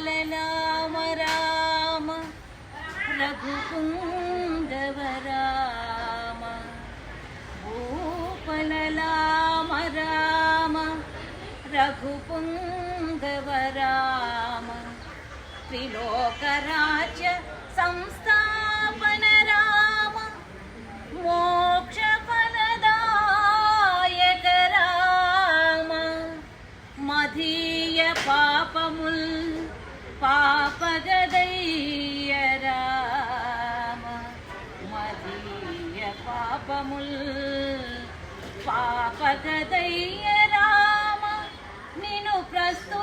భూపలలామ రామ రఘుపుంగవ రామ భూపలలామ రామ రఘుపుంగవ రామ త్రిలోకరాజ్య సంస్థాపన రామ మోక్ష ఫలదాయక రామ మధీయ పాపముల్ పాపగదయ్య రామ మధీయ పాపముల్ పాపగదయ్య రామ నిను ప్రస్తు